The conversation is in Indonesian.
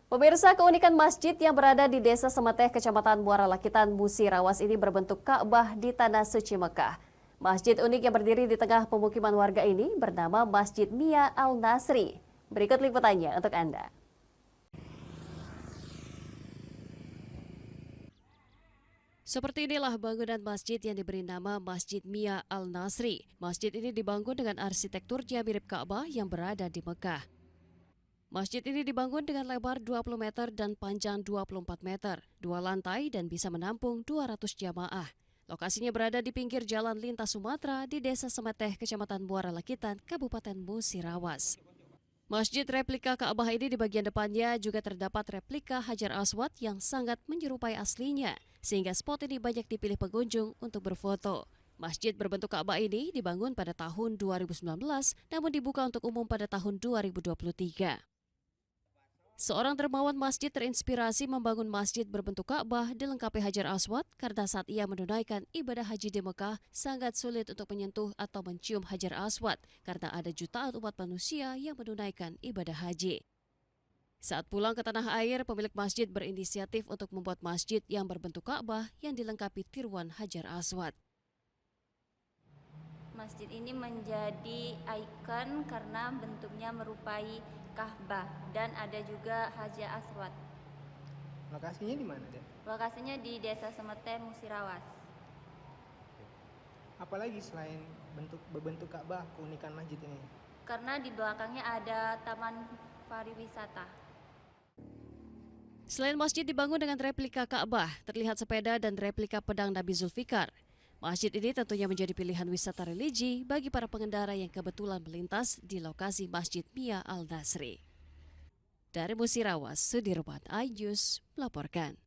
Pemirsa, keunikan masjid yang berada di Desa Semeteh, Kecamatan Muara Lakitan, Musirawas ini berbentuk Ka'bah di Tanah Suci Mekah. Masjid unik yang berdiri di tengah pemukiman warga ini bernama Masjid Mia Al-Nasri. Berikut liputannya untuk Anda. Seperti inilah bangunan masjid yang diberi nama Masjid Mia Al-Nasri. Masjid ini dibangun dengan arsitekturnya mirip Ka'bah yang berada di Mekah. Masjid ini dibangun dengan lebar 20 meter dan panjang 24 meter, 2 lantai dan bisa menampung 200 jamaah. Lokasinya berada di pinggir jalan lintas Sumatera di Desa Semeteh, Kecamatan Muara Lakitan, Kabupaten Musirawas. Masjid replika Ka'bah ini di bagian depannya juga terdapat replika Hajar Aswad yang sangat menyerupai aslinya, sehingga spot ini banyak dipilih pengunjung untuk berfoto. Masjid berbentuk Ka'bah ini dibangun pada tahun 2019, namun dibuka untuk umum pada tahun 2023. Seorang dermawan masjid terinspirasi membangun masjid berbentuk Ka'bah dilengkapi Hajar Aswad karena saat ia menunaikan ibadah haji di Mekah sangat sulit untuk menyentuh atau mencium Hajar Aswad karena ada jutaan umat manusia yang menunaikan ibadah haji. Saat pulang ke tanah air, pemilik masjid berinisiatif untuk membuat masjid yang berbentuk Ka'bah yang dilengkapi tiruan Hajar Aswad. Masjid ini menjadi ikon karena bentuknya merupai Ka'bah dan ada juga Hajar Aswad. Lokasinya di mana, Dek? Lokasinya di Desa Semeteh, Musirawas. Apalagi selain berbentuk Ka'bah, keunikan masjid ini? Karena di belakangnya ada taman pariwisata. Selain masjid dibangun dengan replika Ka'bah, terlihat sepeda dan replika pedang Nabi Zulfikar. Masjid ini tentunya menjadi pilihan wisata religi bagi para pengendara yang kebetulan melintas di lokasi Masjid Mia Al-Nasri. Dari Musirawas, Sudirman iNews melaporkan.